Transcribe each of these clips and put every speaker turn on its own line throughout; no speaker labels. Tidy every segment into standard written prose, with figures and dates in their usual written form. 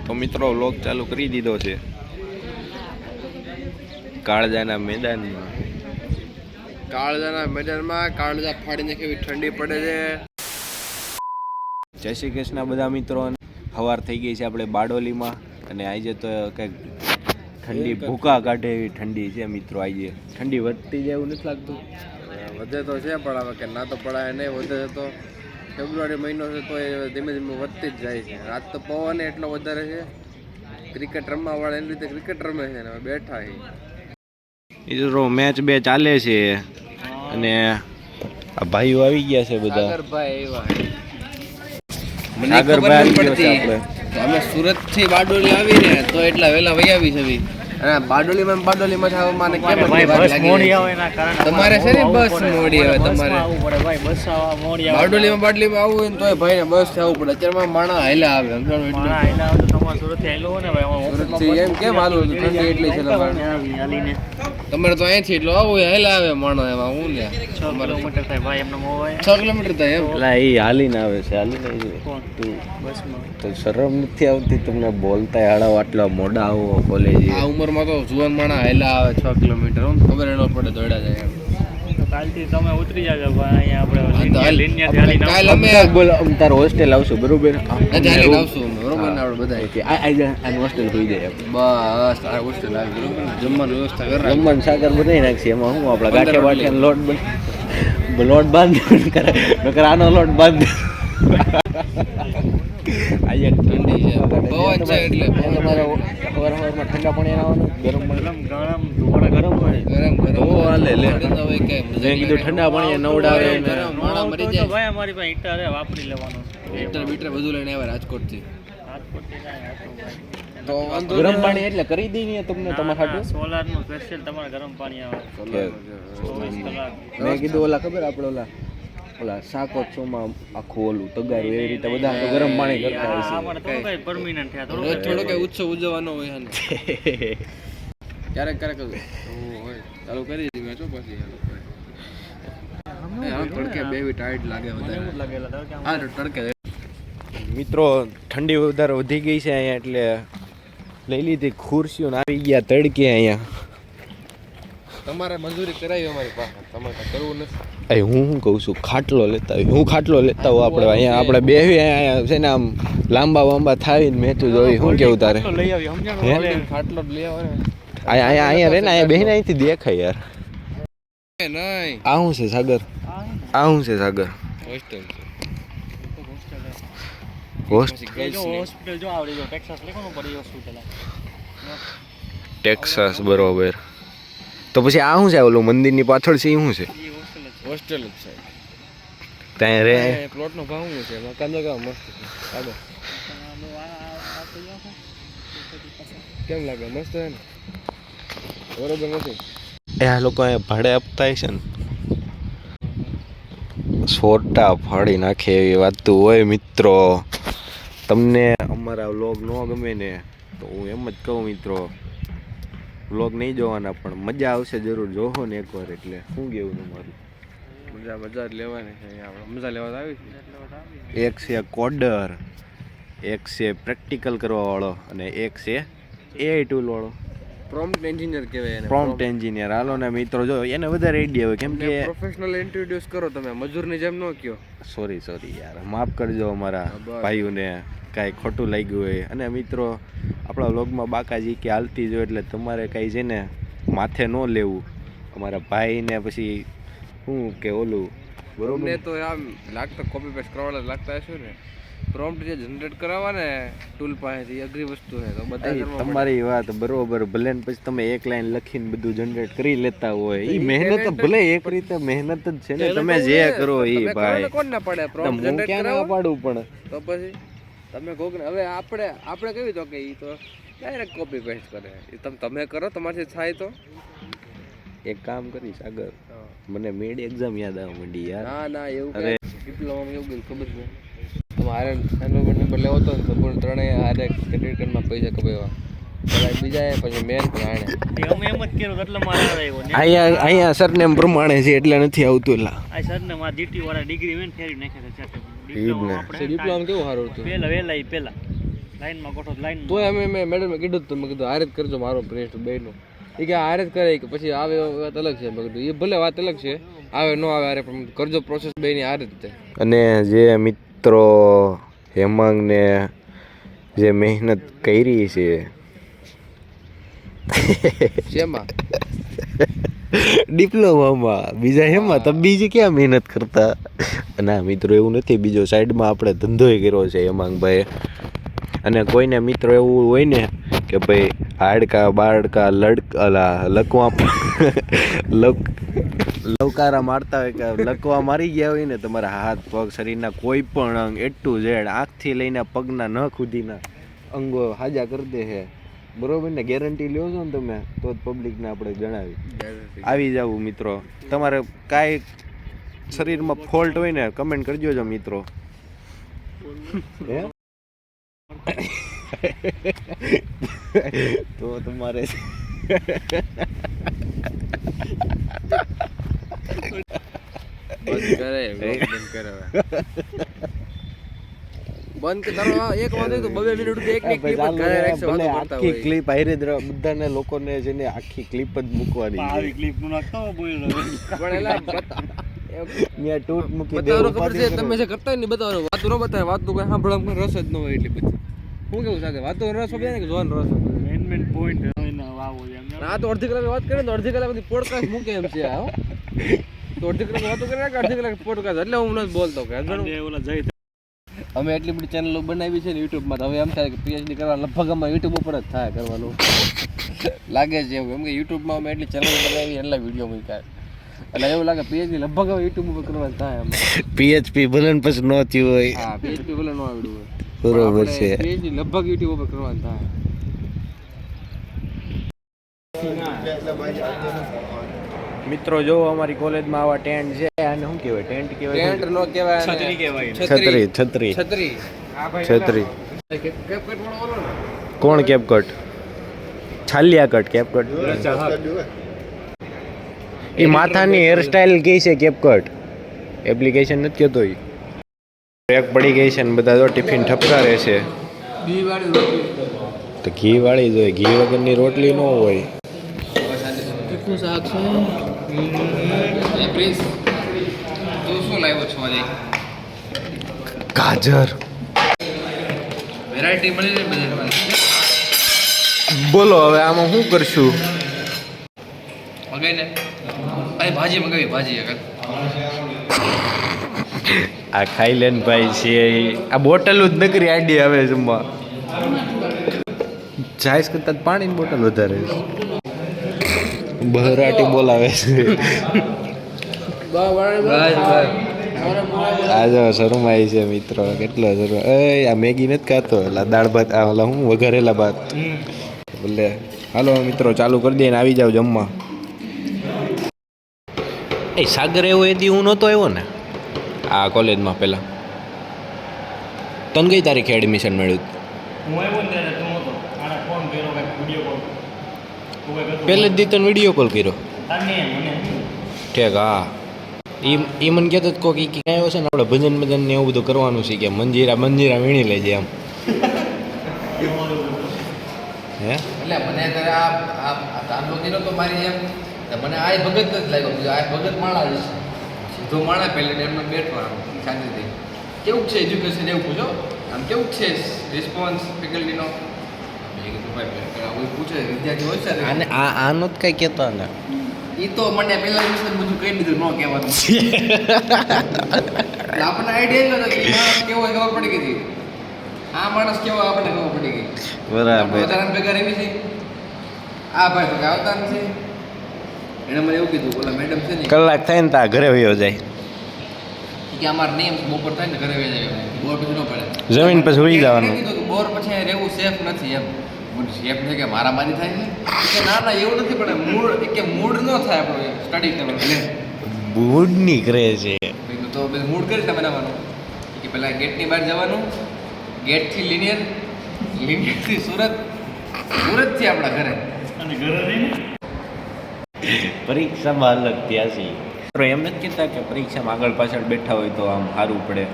તો મિત્રો વ્લોગ ચાલુ કરી દીધો છે કાળજાના મેદાનમાં. કાળજા ફાડીને કેવી ઠંડી પડે છે. જય શ્રી કૃષ્ણ બધા મિત્રો. સવાર થઈ ગઈ છે આપણે બારડોલીમાં અને આજે તો કંઈક ઠંડી ભૂકા કાઢે એવી ઠંડી છે મિત્રો. આજે ઠંડી વધતી જાય એવું નથી લાગતું? વધે તો છે પણ હવે કે ના તો પડાય નહીં. વધે તો ફેબ્રુઆરી મહિનો છે તો એ ધીમે ધીમે વધતી જ જાય છે. આજ તો પવન એટલો વધારે છે. ક્રિકેટ રમવા વાળા એની રીતે ક્રિકેટ રમે છે ને હવે બેઠા છે. મિત્રો મેચ બે ચાલે છે અને આ ભાઈઓ આવી ગયા છે બધા. સાગરભાઈ અમે સુરત થી બારડોલી આવીને તો એટલા વેલા વહી આવી છે. બારડોલીમાં આવવાને કેમ તમારે છે ને બસ મોડી આવે. તમારે બારડોલીમાં આવવું હોય તો ભાઈને બસ આવવું પડે. અત્યારમાં માણા હાલ્યા આવે. એમ કેમ હાલવું ઠંડી એટલી છે તમારે તો અહીંથી એટલું આવું હાલ્યા આવે માણો. એમાં હું ને 6 કિલોમીટર થાય ભાઈ. એમને 6 કિલોમીટર થાય એમ. એટલે એ હાલીને આવે છે. હાલીને તો શરમ નથી આવતી તમને બોલતા હાડા આટલા મોડા આવો કોલેજ? આ ઉંમરમાં તો જુવાન માણા હાલ્યા આવે 6 કિલોમીટર. ખબર ન પડે દોડા જાય. કાલથી તમે ઉતરી જાજો ભાઈ. અહીંયા આપણે કાલ અમે તાર હોસ્ટેલ આવશું બરોબર? આવશું બરોબર ને આપણે બધા આ હોસ્ટેલ ખોઈ જાય. બસ આ હોસ્ટેલ આવી બરોબર. જમવાની વ્યવસ્થા કર. જમવાનું સાગર બનાવી નાખશે. એમાં શું આપણા ગાંઠિયા બાઠિયા લોટ બાંધ નકર આનો લોટ બાંધ. આજે ઠંડી છે પવન છે એટલે તમારે સવારમાં ઠંડા પાણી આવવાનું ગરમ હાલે લે. મેં કીધું ઠંડા પાણી નવડાવે માણા મરી જાય. ભાઈ અમારી પાસે હીટર છે વાપરી લેવાનું. હીટર બધું લઈને આવ્યા રાજકોટથી. તો ગરમ પાણી એટલે કરી દઈએ તમને તમારા હાટુ. સોલારનું સ્પેશિયલ તમારે ગરમ પાણી આવે 24 કલાક. મેં કીધું ઓલા ખબર આપણે ઓલા શાકોત્સવમાં આખું ઓલું તગાર એવી રીતે બધા તો ગરમ પાણી કરતા હોય છે. પરમિનન્ટ થયા થોડો કઈ ઉત્સવ ઉજવવાનો હોય ને ક્યારેક હોય ચાલુ કરી દીધું મેં પછી તડકે બેવી ટાઈટ લાગે વધારે. તડકે મિત્રો ઠંડી વધારે વધી ગઈ છે અહીંયા એટલે લઈ લીધી ખુરશીઓ આવી ગયા તડકે. અહીંયા તમારે મંજૂરી કરાવી અમારી પાસે. તમારે કરવું નથી. હું શું કહું છું ખાટલો લેતા હોય. હું ખાટલો લેતા હોઉં આપણે અહીંયા આપણે બેહી અહીંયા છે ને આમ લાંબા થાય ને મેચું જોઈ. શું કેવું તારે? ખાટલો લઈ આવે અહીંયા રે ને અહીંયા બેહીને અહીંથી દેખાય યાર. આ શું છે સાગર? આ શું છે સાગર? હોસ્પિટલ જો આવડી જો ટેક્સાસ લખવાનું પડી હોસ્પિટલ. ટેક્સાસ બરોબર. તો પછી આ શું છે ઓલું મંદિરની પાછળ છે? શું છે? હોસ્ટેલ જ છે ત્યાં રે. પ્લોટનો ભાવ શું છે? મકાન તો કેવા મસ્ત છે. કેમ લાગે? મસ્ત છે ને? બરોબર નથી? એ આ લોકો અહીંયા ભાડે આપતા હશે ને. છોટા ફાડી નાખે એવી વાત હોય મિત્રો. તમને અમારા વ્લોગ ન ગમે ને તો હું એમ જ કહું મિત્રો વ્લોગ નહીં જોવાના પણ મજા આવશે જરૂર. જોવો ને એકવાર. એટલે શું કેવું તમારું? મજા જ લેવાની છે. મજા લેવા આવી છે. એક છે કોડર, એક છે પ્રેક્ટિકલ કરવા વાળો અને એક છે એઆઈ ટૂલ વાળો. પ્રોમ્પ્ટ એન્જિનિયર કહેવાય એને. Prompt engineer. હાલો ને મિત્રો જો એને વધારે આઈડિયા હોય કેમ કે પ્રોફેશનલ ઇન્ટ્રોડ્યુસ કરો તમે. મજૂરની જેમ ન કહો. સોરી યાર માફ કરજો અમારા ભાઈઓને કાંઈ ખોટું લાગ્યું હોય. અને મિત્રો આપણા વ્લોગમાં બાકાજી કે હાલતી જો એટલે તમારે કાંઈ છે ને માથે ન લેવું. અમારા ભાઈને પછી શું કે ઓલું બરોબર ને તો આમ લાગતા કોપી પેસ્ટ કરવાના લાગતા હશે ને. પ્રોમ્પ્ટ જે જનરેટ કરાવવા ને ટૂલ પાસેથી અઘરી વસ્તુ છે તો બધા. તમારી વાત બરોબર. ભલે ને પછી તમે એક લાઈન લખીને બધું જનરેટ કરી લેતા હોય એ મહેનત ભલે એક રીતે મહેનત જ છે ને. તમે જે કરો એ ભાઈ કોણ ના પાડે પ્રોમ્પ્ટ જનરેટ કરાવવા પાડવું પણ તો પછી તમે કહો કે હવે આપણે કહ્યું તો કે એ તો ડાયરેક્ટ કોપી પેસ્ટ કરે. એ તમે કરો તમારથી થાય તો. એક કામ કરીશ આગળ મને મેડ એક્ઝામ યાદ આવવા માંડી યાર. ના એવું અરે ડિપ્લોમામાં એવું ખબર છે તમારે એનરોલમેન્ટ નંબર લેવો હતો ને તો પૂर्ण ત્રણેય હારે ક્રેડિટ કાર્ડમાં પૈસા કપાવ્યા. બીજા પછી મેન પ્લાન અમે એમ જ કર્યું એટલે મારે આવ્યો. અહીંયા સરનેમ પ્રમાણે છે એટલે નથી આવતું. એલા આ સરનેમ આ જીટી વાળા ડિગ્રી મેન ફેરી નાખે છે. ડિપ્લોમા કેવું સારું હતું પેલા
તોય અમે મેં મેડમને કીધું તો મેં કીધું હારે જ કરજો મારો પ્રેસ્ટ બેનો એ કે હારે જ કરે કે પછી આવે વાત અલગ છે મેં કીધું એ ભલે વાત અલગ છે આવે ન આવે હારે પણ કરજો પ્રોસેસ બેની હારે જ તે
અને જે મિત્રો હેમાંગને જે મહેનત કરી છે
શેમાં
ડિપ્લોમામાં બીજા હેમાં તમે બીજી ક્યાં મહેનત કરતા ના મિત્રો એવું નથી બીજો સાઈડમાં આપણે ધંધોય કર્યો છે હેમાંગભાઈ અને કોઈને મિત્રો એવું હોય ને કે ભાઈ હાડકા બાળકા લકવા લવકારા મારતા હોય કે લકવા મારી ગયા હોય ને તમારા હાથ પગ શરીરના કોઈ પણ અંગ A to Z આંખથી લઈને પગના નખ સુધીના અંગો હાજા કરી દે છે બરોબર ને ગેરંટી લ્યો છો ને તમે તો જ પબ્લિકને આપણે જણાવી આવી જાવ મિત્રો તમારે કાંઈ શરીરમાં ફોલ્ટ હોય ને કમેન્ટ કરજો છો મિત્રો તો તમારે
બંધ કરો એક વાંધો તો 2 મિનિટ એક ની ક્લિપ જ ઘરે રાખશે વાતો કરતા હોય
આખી ક્લિપ આઈરે બધાને લોકોને જેને આખી ક્લિપ જ મૂકવાની આવી ક્લિપ નું નાખતો બોલ
પણ એલા
મે ટૂટ મૂકી
દેવો ખબર છે તમે જે કરતા ને બતાવો વાતો ન બતાવે વાતો કઈ સાંભળવામાં રસ જ ન હોય એટલે પછી હું કેવું સાગે વાતો રસ હોય ને કે જોન રસ મેન પોઈન્ટ હોય વાવો એમ આ તો અડધી કલાક વાત કરે તો અડધી કલાક પછી પોડકાસ્ટ મૂકે એમ છે હો તો અડધી કલાક વાતો કરે કે અડધી કલાક પોડકાસ્ટ એટલે હું ન બોલતો કે ઓલા જઈ અમે એટલી બધી ચેનલો બનાવી છે ને YouTube માં તો હવે એમ થાય કે PhD કરવા લગભગ અમે YouTube ઉપર જ થાય કરવાનું લાગે છે એવું કેમ કે YouTube માં અમે એટલી ચેનલ બનાવી એટલા વિડીયો મૂક્યા એટલે એવું લાગે PhD લગભગ હવે YouTube ઉપર કરવાનું થાય અમે
PHP ભલન પછી ન થયું હોય
હા PhD ભલે ન આવડ્યું હોય
બરોબર છે
PhD લગભગ YouTube ઉપર કરવાનું થાય
મિત્રો જો અમારી કોલેજમાં આવા ટેન્ટ છે આને શું કહેવાય ટેન્ટ કહેવાય
ટેન્ટ નો કહેવાય
છત્રી કહેવાય
છત્રી છત્રી
છત્રી
છત્રી
કેપ કટ વાળો ને
કોણ કેપ કટ છાલિયા કટ કેપ કટ એ માથાની હેરસ્ટાઈલ કઈ છે કેપ કટ એપ્લિકેશન નથી કહેતો એ એક પડી ગઈ છે ને બધા જો ટિફિન ઠપકારે છે
ઘી વાળી રોટલી
તો ઘી વાળી જોઈએ ઘી વગરની રોટલી ન હોય
કેટલું શાક છે પ્લીઝ તું શું લાવ્યો છો આજે
ગાજર
વેરાયટી મળી રહે બજારમાં
બોલો હવે આમાં શું કરશું
મગાઈને અરે ભાજી મગાવી ભાજી આગળ
આ ખાઈ લેન ભાઈ છે આ બોટલ જ નકરી આડી આવે જમવા જાઈસ કરતા પાણીની બોટલ વધારે છે બહરાટી બોલાવે છે આ જો શરમાઈ છે મિત્રો કેટલો શરમ આ મેગી નથી ખાતો એટલે દાળ ભાત આ ઓલા હું વઘારેલા ભાત બોલે હાલો મિત્રો ચાલુ કરી દઈએ ને આવી જાવ જમવા એ સાગર એવો એથી હું નહોતો આવ્યો ને આ કોલેજમાં પહેલાં તને કઈ તારીખે એડમિશન મળ્યું પહેલે જ દી તને વિડીયો કોલ કર્યો ઠીક હા એ મને કહેતો કહો કે ક્યાં આવ્યો છે ને આપણે ભજન ભજન ને એવું બધું કરવાનું છે કે મંજીરા વીણી લેજે એમ હે
એટલે મને ત્યારે આ ચાંદલો કીધો તો મારી એમ મને આ ભગત જ લાગ્યો આ ભગત માળા જ સીધો માળા પહેલે એમને બેઠો આમ શાંતિથી કેવું છે એજ્યુકેશન એવું પૂછો આમ કેવું છે રિસ્પોન્સ ફેકલ્ટીનો પૂછે વિદ્યાર્થી હોય છે
આને આનો જ કંઈ કહેતો ને
એ તો મને પહેલા દિવસે બધું કહી દીધું ન કહેવાનું આપણને આઈડિયા હતો કે માણસ કેવો ખબર પડી ગઈ આ માણસ કેવો આપણને ખબર પડી ગઈ
બરાબર
ભેગા રહેવી છે આ ભાઈ તો આવતા નથી એને મને એવું કીધું ઓલા મેડમ છે ને
કલાક થાય ને તા ઘરે વયો જાય
કે અમારા નેમ બપોર થાય ને ઘરે વહી જાય બોર પછી ન પડે
જમીન પછી હોઈ જવાનું
કીધું કે બોર પછી રહેવું સેફ નથી એમ સેફ છે કે મારામારી થાય છે ના ના એવું નથી પણ મૂડ કે મૂડ ન થાય આપણો સ્ટડી કરવાનો
મૂડ નીકળે છે
તો મૂડ કરી રીતે બનાવવાનું કે પહેલાં ગેટની બહાર જવાનું ગેટથી લિનિયરથી સુરતથી આપણા ઘરે
અને ઘરે રહીને
પરીક્ષામાં અલગ ત્યાંસી એમ નથી કહેતા કે પરીક્ષામાં આગળ પાછળ બેઠા હોય તો આમ સારું પડે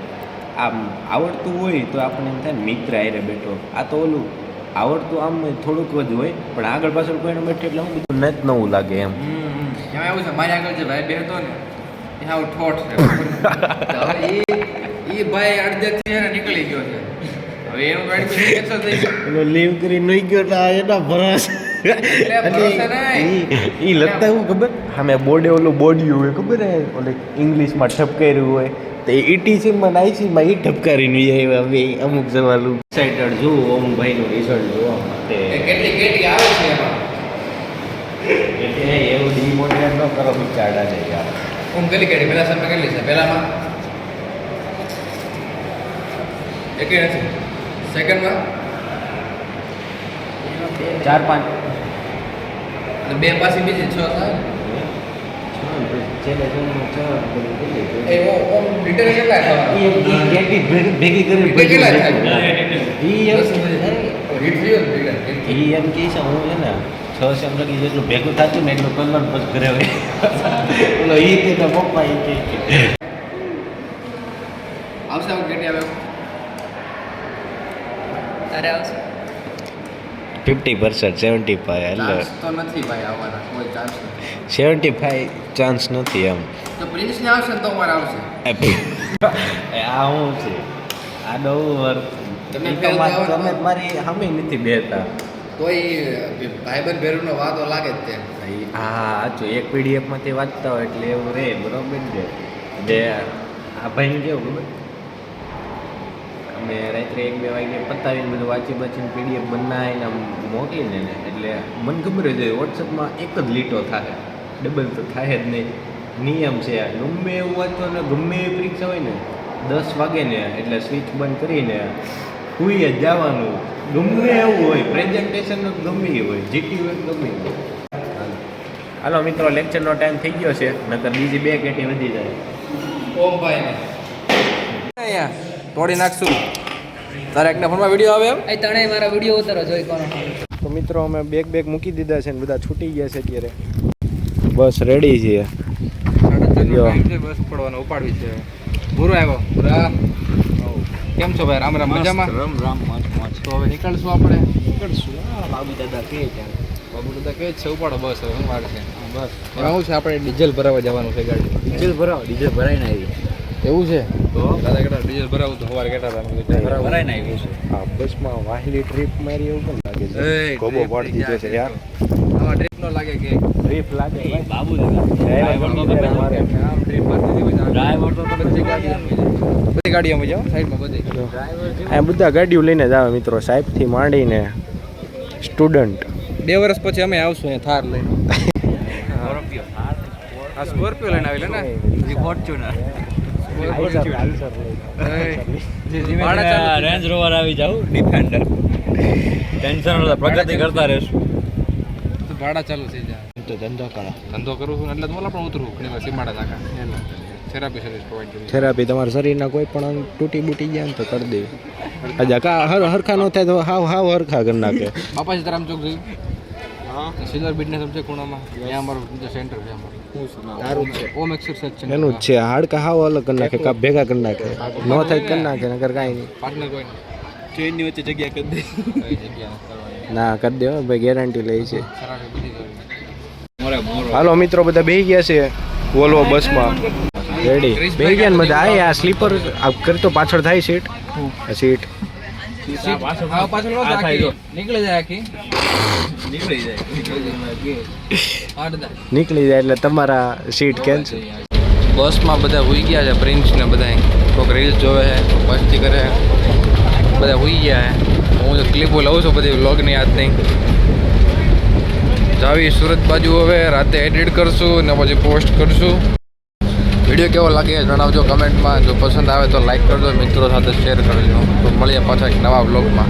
આમ આવડતું હોય તો આપણને એમ થાય ને મિત્ર આરે બેઠો. આ તો ઓલું આવડતું આમ થોડુંક જ હોય પણ આગળ પાછળ કોઈને બેઠો એટલે હું બધું નથી નવું લાગે એમ.
એમાં એવું છે મારી આગળ જે ભાઈ બેહતો ને એ હાવ ઠોઠ છે હવે એ ભાઈ અડધેથી એને નીકળી ગયો છે હવે એનું ગાડી પછી કેન્સલ થઈ ગયું
એનો લીવ કરી નહીં ગયો એટલે એના ભરાશ ઈ લગતા એવું ખબર સામે બોર્ડે ઓલું બોડિયું હોય ખબર હે ઓલે ઇંગ્લિશમાં ઠપકાર્યું હોય તો એ ઇટીસીમાં નાઈસીમાં એ ઠપકારીને આવ્યા હવે અમુક સવાલું એક્સાઇટેડ જોવું ઓમ ભાઈનું રિઝલ્ટ જોવા માટે
કેટલી કેટલી આવે છે એમાં
એટલે એવું ડિમોટિવેટ ન કરો બિચારા છે યાર.
હું કેટલી કેટલી પહેલા સમય કેટલી છે પહેલામાં એકે નથી સેકન્ડમાં
4-5
અને બે પાછી બીજી 6 થાય એ ઓમ ડિટેલ કેટલા થાય
ભેગી કરી
કેટલા થાય
એમ કે છે હું છે ને 6 સેમ લગી જેટલું ભેગું થતું ને એટલું કલર પછી ઘરે હોય બોલો એ કે પપ્પા એ કે
આવશે આવું કેટલી આવે તારે આવશે
50% 75 એટલે
ચાન્સ તો નથી ભાઈ આવવાના કોઈ ચાન્સ નથી
75 ચાન્સ નથી એમ.
તો પ્રિન્સ ને આવશે ને તો અમારે આવશે
આ હું છે આ નવું
તમે
તમે મારી સામે નથી બેતા
તોય ભાઈબંધ ભેરુનો વાતો લાગે જ તે
હા જો એક પીડીએફમાંથી વાંચતા હોય એટલે એવું રે બરોબર છે જે આ ભાઈને કેવું ખબર અમે રાત્રે 1-2 વાગે પતાવીને બધું વાંચી બાચીને પીડીએફ બનાવીને આમ મોકલીને ને એટલે મને ખબર જ હોય વોટ્સઅપમાં એક જ લીટો થાય ડબલ તો થાય જ નહીં. નિયમ છે આ ગમે એવું વાંચો ને ગમે એવી પરીક્ષા હોય ને 10 વાગે ને એટલે સ્વિચ બંધ કરીને સુઈ જ જવાનું. ગમે એવું હોય પ્રેઝન્ટેશન ગમે એ હોય જીટી હોય ગમે એવું. હાલો મિત્રો લેક્ચરનો ટાઈમ થઈ ગયો છે નકર બીજી 2 કેટી વધી જાય.
ઓમ ભાઈ ને અહીંયા તોડી નાખશું તારે એકના ફોનમાં વિડીયો આવે એમ
એ તણે મારા વિડીયો ઉતારો જોઈ કોનો.
તો મિત્રો અમે બેગ મૂકી દીધા છે ને બધા છૂટી ગયા છે અત્યારે બસ રેડી છે.
બસ પડવાનો ઉપાડવી છે પૂરો આવ્યો પૂરા કેમ છો ભાઈ રામ રામ મજામાં રામ તો હવે નીકળશું આપણે બાબુ દાદા કહે છે ઉપાડો બસ હવે હું વાર છે બસ એમાં શું છે આપણે ડીઝલ ભરાવા જવાનું છે ગાડી
ડીઝલ ભરાઈને આવી
એવું છે તો દાદા કેટલા ડીઝલ ભરાવું તો સવારે કેટલા હતા
ભરાઈને આવ્યું છે. આ બસમાં વાહેલી ટ્રીપ મારી એવું પણ લાગે છે ગોબો પાડી દીધો છે યાર.
આમાં ટ્રીપ નો લાગે કે
ટ્રીપ લાગે
બાબુ ડ્રાઈવર તો આમ ટ્રીપ મારતી હોય ડ્રાઈવર તો બધી ગાડીઓમાં જાઓ સાઈડમાં બધી
આ બધા ગાડીઓ લઈને જ આવે મિત્રો સાહેબથી માંડીને સ્ટુડન્ટ.
2 વર્ષ પછી અમે આવશું અહીંયા થાર લઈને આ સ્કોર્પિયો લઈને આવેલા ને ફોર્ચ્યુનર
રેન્જ રોવર આવી જાવ ડિફેન્ડર ટેન્શન નતા પ્રગતિ કરતા રહેશું.
ભાડા ચાલુ થઈ જાય
તો ધંધો કરો
ધંધો કરું છું એટલે મોલા પણ ઉતરું ઘણી વાર સીમાડા નાખા થેરાપી સર્વિસ પ્રોવાઈડ કરી
થેરાપી તમારા શરીરના કોઈ પણ અંગ તૂટી બૂટી જાય ને તો કરી દેવી. અજા કા હરખા ન થાય તો હાવ હરખા કરી નાખે.
બાપા સીતારામ ચોક જોયું સિલ્વર બિઝનેસ છે ખૂણામાં ત્યાં અમારું સેન્ટર છે અમારું ઓમ એક્સરસાઇઝ છે
એનું જ છે હાડકા હાવ અલગ કરી નાખે કા ભેગા કરી નાખે ન થાય કરી નાખે નકર કાંઈ નહીં.
પાર્ટનર કોઈ
ટ્રેનની વચ્ચે જગ્યા કરી દે
કઈ જગ્યા કરવાની
ના કરી દેવો ભાઈ ગેરંટી લઈ છે.
સરાફી બધી કરવી
મોરે
હાલો મિત્રો બધા બેસી ગયા છે વોલ્વો બસમાં રેડી બેસી ગયા ને બધા આ સ્લીપર કરી તો પાછળ થાય સીટ
પાછળ નો જાય નીકળી જાય આખી
નીકળી જાય
નીકળી જાય એટલે તમારા સીટ કેન્સલ.
બસમાં બધા હુઈ ગયા છે પ્રિન્સ ને બધા કોઈક રીલ્સ જોવે છે કોઈક મસ્તી કરે છે બધા હુઈ ગયા છે. હું ક્લિપો લઉં છું બધી વ્લોગની યાદ નહીં જાવી સુરત બાજુ હવે રાતે એડિટ કરશું ને પછી પોસ્ટ કરશું. વિડીયો કેવો લાગે જણાવજો કમેન્ટમાં. જો પસંદ આવે તો લાઈક કરજો મિત્રો સાથે શેર કરજો. તો મળીએ પાછા એક નવા વ્લોગમાં.